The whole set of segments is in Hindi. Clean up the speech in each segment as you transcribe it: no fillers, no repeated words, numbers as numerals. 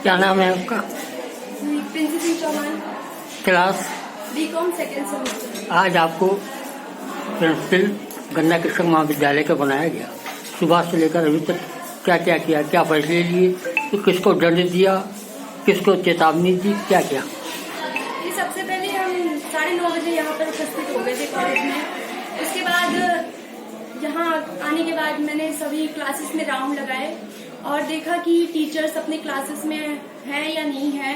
क्या नाम है आपका? Princy Singh Chauhan, class? BCom second semester. आज आपको प्रिंसिपल गन्ना कृषक महाविद्यालय का बनाया गया। सुबह से लेकर अभी तक क्या क्या किया, क्या फैसले लिए, तो किसको दंड दिया, किसको चेतावनी दी, क्या क्या? ये सबसे पहले हम 9:30 बजे यहाँ पर उपस्थित हो गए थे कॉलेज में। उसके बाद यहाँ आने के बाद मैंने सभी क्लासेस में राउंड लगाए और देखा कि टीचर्स अपने क्लासेस में हैं या नहीं हैं,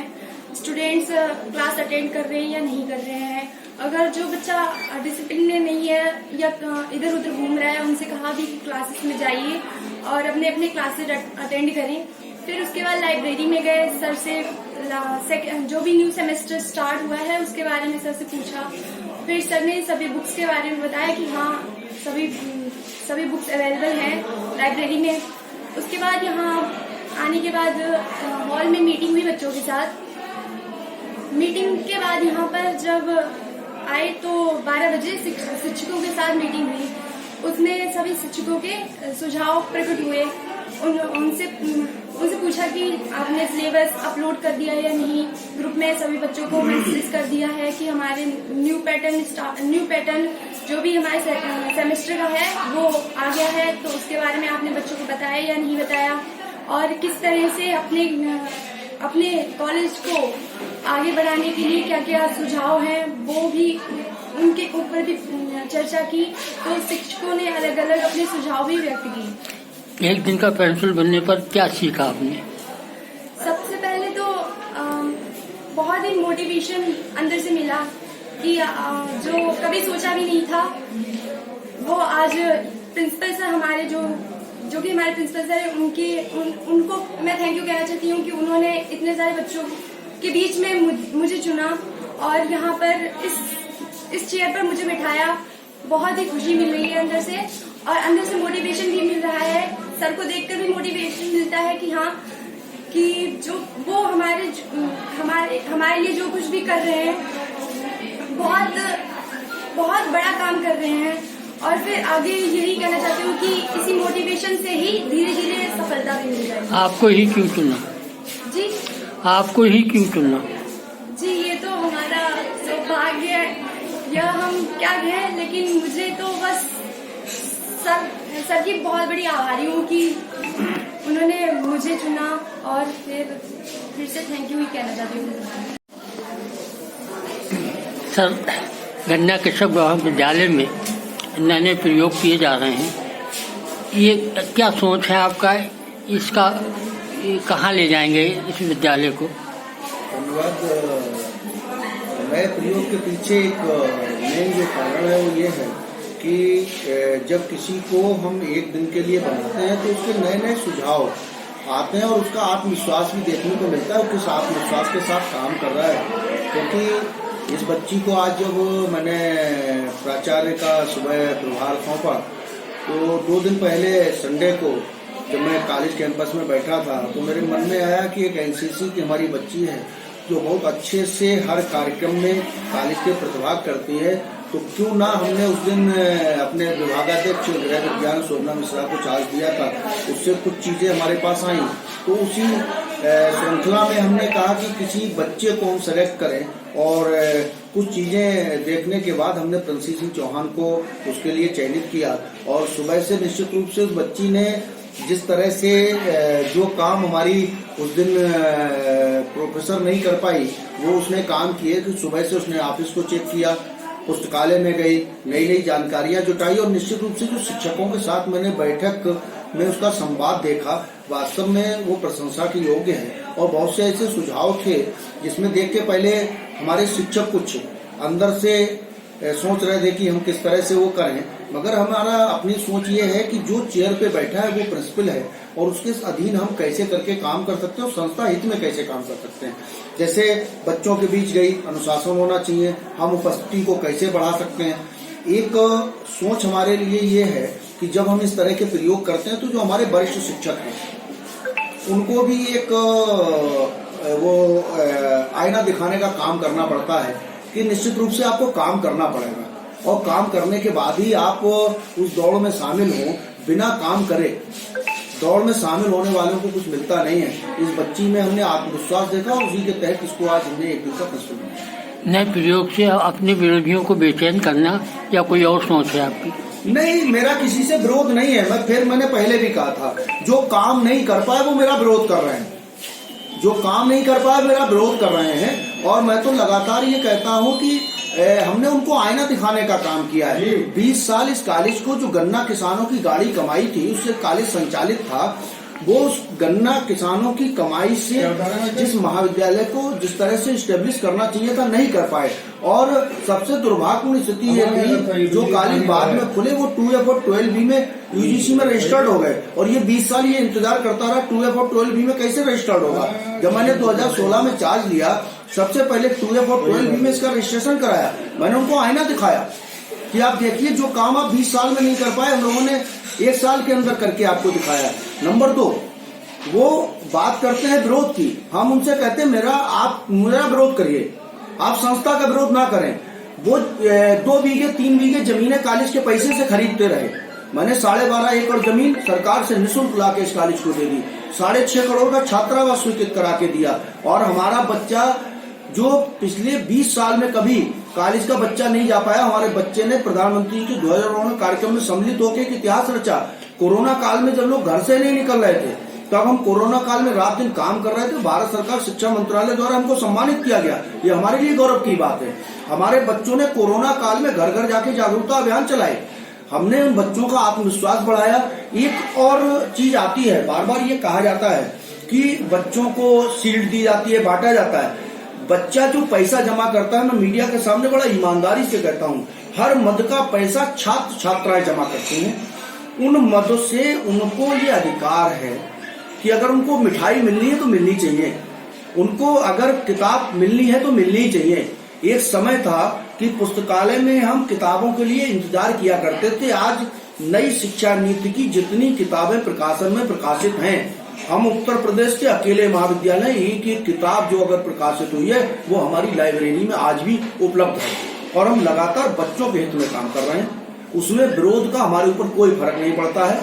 स्टूडेंट्स क्लास अटेंड कर रहे हैं या नहीं कर रहे हैं। अगर जो बच्चा डिसिप्लिन में नहीं है या इधर उधर घूम रहा है, उनसे कहा भी कि क्लासेस में जाइए और अपने अपने क्लासेस अटेंड करें। फिर उसके बाद लाइब्रेरी में गए, सर से जो भी न्यू सेमेस्टर स्टार्ट हुआ है उसके बारे में सर से पूछा। फिर सर ने सभी बुक्स के बारे में बताया कि हाँ सभी बुक्स अवेलेबल हैं लाइब्रेरी में। उसके बाद यहाँ आने के बाद हॉल में मीटिंग हुई बच्चों के साथ। मीटिंग के बाद यहाँ पर जब आए तो 12 बजे शिक्षकों के साथ मीटिंग हुई। उसमें सभी शिक्षकों के सुझाव प्रकट हुए। उनसे पूछा कि आपने सिलेबस अपलोड कर दिया या नहीं। ग्रुप में सभी बच्चों को मैसेज कर दिया है कि हमारे न्यू पैटर्न जो भी हमारे सेमेस्टर का है वो आ गया है, तो उसके बारे में आपने बच्चों को बताया या नहीं बताया, और किस तरह से अपने कॉलेज को आगे बढ़ाने के लिए क्या क्या सुझाव हैं वो भी उनके ऊपर भी चर्चा की। तो शिक्षकों ने अलग अलग अपने सुझाव भी व्यक्त किए। एक दिन का प्रिंसिपल बनने पर क्या सीखा आपने? सबसे पहले तो बहुत ही मोटिवेशन अंदर से मिला कि जो कभी सोचा भी नहीं था वो आज प्रिंसिपल सर हमारे जो कि हमारे प्रिंसिपल सर उनको मैं थैंक यू कहना चाहती हूँ कि उन्होंने इतने सारे बच्चों के बीच में मुझे चुना और यहाँ पर इस चेयर पर मुझे बिठाया। बहुत ही खुशी मिल रही है अंदर से, और अंदर से मोटिवेशन भी मिल रहा है। सर को देखकर भी मोटिवेशन मिलता है कि हाँ कि जो वो हमारे लिए जो कुछ भी कर रहे हैं बहुत बड़ा काम कर रहे हैं। और फिर आगे यही कहना चाहती हूँ कि इसी मोटिवेशन से ही धीरे धीरे सफलता भी मिल जाएगी। आपको ही क्यों चुना? जी, आपको ही क्यों चुना? जी, ये तो हमारा सौभाग्य है, यह हम क्या कहें, लेकिन मुझे तो बस सर की बहुत बड़ी आभारी हूँ कि उन्होंने मुझे चुना, और फिर से थैंक यू ही कहना चाहती हूँ। सर, गन्ना कृषक महाविद्यालय में नए प्रयोग किए जा रहे हैं, ये क्या सोच है आपका? इसका कहाँ ले जाएंगे इस विद्यालय को? धन्यवाद। नए प्रयोग के पीछे एक मेन जो कारण है वो ये है कि जब किसी को हम एक दिन के लिए बनाते हैं तो उसके नए नए सुझाव आते हैं और उसका आत्मविश्वास भी देखने को मिलता है, किस आत्मविश्वास के साथ काम कर रहा है। क्योंकि इस बच्ची को आज जब मैंने प्राचार्य का सुबह प्रभार सौंपा तो 2 दिन पहले संडे को जब मैं कॉलेज कैंपस में बैठा था तो मेरे मन में आया कि एक एनसीसी की हमारी बच्ची है जो बहुत अच्छे से हर कार्यक्रम में कॉलेज के प्रतिभाग करती है, तो क्यों ना हमने उस दिन अपने विभागाध्यक्ष गृह विज्ञान शोभना मिश्रा को चार्ज दिया था, उससे कुछ चीजें हमारे पास आई। तो उसी श्रृंखला में हमने कहा कि किसी बच्चे को हम सेलेक्ट करें, और कुछ चीजें देखने के बाद हमने प्रिंसी सिंह चौहान को उसके लिए चयनित किया। और सुबह से निश्चित रूप से उस बच्ची ने जिस तरह से जो काम हमारी उस दिन प्रोफेसर नहीं कर पाई वो उसने काम किए कि सुबह से उसने ऑफिस को चेक किया, पुस्तकालय में गई, नई नई जानकारियां जुटाई, और निश्चित रूप से जो शिक्षकों के साथ मैंने बैठक में उसका संवाद देखा, वास्तव में वो प्रशंसा के योग्य है। और बहुत से ऐसे सुझाव थे जिसमें देख के पहले हमारे शिक्षक कुछ अंदर से सोच रहे थे कि हम किस तरह से वो करें, मगर हमारा अपनी सोच ये है कि जो चेयर पे बैठा है वो प्रिंसिपल है और उसके अधीन हम कैसे करके काम कर सकते हैं और संस्था हित में कैसे काम कर सकते हैं। जैसे बच्चों के बीच गई अनुशासन होना चाहिए, हम उपस्थिति को कैसे बढ़ा सकते हैं। एक सोच हमारे लिए ये है कि जब हम इस तरह के प्रयोग करते हैं तो जो हमारे वरिष्ठ शिक्षक हैं उनको भी एक वो आईना दिखाने का काम करना पड़ता है कि निश्चित रूप से आपको काम करना पड़ेगा, और काम करने के बाद ही आप उस दौड़ में शामिल हो। बिना काम करे दौड़ में शामिल होने वालों को कुछ मिलता नहीं है। इस बच्ची में हमने आत्मविश्वास देखा और उसी के तहत इसको आज हमने एक दिन का प्रश्न बनाया। नए प्रयोग से अपने विरोधियों को बेचैन करना या कोई और सोच है आपकी? नहीं, मेरा किसी से विरोध नहीं है। मैंने पहले भी कहा था, जो काम नहीं कर पाए वो मेरा विरोध कर रहे हैं, जो काम नहीं कर पाए मेरा विरोध कर रहे हैं। और मैं तो लगातार ये कहता हूँ कि हमने उनको आईना दिखाने का काम किया है। 20 साल इस कॉलेज को, जो गन्ना किसानों की गाड़ी कमाई थी, उससे कॉलेज संचालित था, वो उस गन्ना किसानों की कमाई से जिस महाविद्यालय को जिस तरह से स्टेब्लिश करना चाहिए था, नहीं कर पाए। और सबसे दुर्भाग्यपूर्ण स्थिति ये थी, जो कॉलेज बाद में खुले वो 2F और 12B में यूजीसी में रजिस्टर्ड हो गए। और ये 20 साल ये इंतजार करता रहा 2F और 12B में कैसे रजिस्टर्ड होगा। जब मैंने 2016 में चार्ज लिया, सबसे पहले 2F और 12B में इसका रजिस्ट्रेशन कराया। मैंने उनको आईना दिखाया कि आप देखिए, जो काम आप 20 साल में नहीं कर पाए, हम लोगों ने 1 साल के अंदर करके आपको दिखाया। नंबर 2, वो बात करते हैं विरोध की। हम उनसे कहते हैं आप मेरा विरोध करिए, आप संस्था का विरोध ना करें। वो 2 बीघे 3 बीघे जमीनें कॉलेज के पैसे से खरीदते रहे। मैंने 12.5 एकड़ जमीन सरकार से निःशुल्क ला के इस कॉलेज को दे दी। 6.5 करोड़ का छात्रावास स्वीकृत करा के दिया। और हमारा बच्चा, जो पिछले 20 साल में कभी कॉलेज का बच्चा नहीं जा पाया, हमारे बच्चे ने प्रधानमंत्री के ध्वजारोहण कार्यक्रम में सम्मिलित होकर एक इतिहास रचा। कोरोना काल में जब लोग घर से नहीं निकल रहे थे, तब हम कोरोना काल में रात दिन काम कर रहे थे। भारत सरकार शिक्षा मंत्रालय द्वारा हमको सम्मानित किया गया। ये हमारे लिए गौरव की बात है। हमारे बच्चों ने कोरोना काल में घर घर जाके जागरूकता अभियान चलाए। हमने उन बच्चों का आत्मविश्वास बढ़ाया। एक और चीज आती है, बार बार ये कहा जाता है कि बच्चों को शील्ड दी जाती है, बांटा जाता है। बच्चा जो पैसा जमा करता है, मैं मीडिया के सामने बड़ा ईमानदारी से कहता हूँ, हर मद का पैसा छात्र छात्राएं जमा करते हैं। उन मद से उनको ये अधिकार है कि अगर उनको मिठाई मिलनी है तो मिलनी चाहिए, उनको अगर किताब मिलनी है तो मिलनी ही चाहिए। एक समय था कि पुस्तकालय में हम किताबों के लिए इंतजार किया करते थे। आज नई शिक्षा नीति की जितनी किताबें प्रकाशन में प्रकाशित हैं, हम उत्तर प्रदेश के अकेले महाविद्यालय एक किताब जो अगर प्रकाशित हुई है वो हमारी लाइब्रेरी में आज भी उपलब्ध है। और हम लगातार बच्चों के हित में काम कर रहे हैं। उसमें विरोध का हमारे ऊपर कोई फर्क नहीं पड़ता है।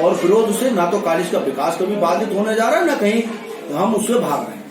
और विरोध से ना तो कॉलेज का विकास कभी बाधित होने जा रहा है, ना कहीं हम उससे भाग रहे हैं।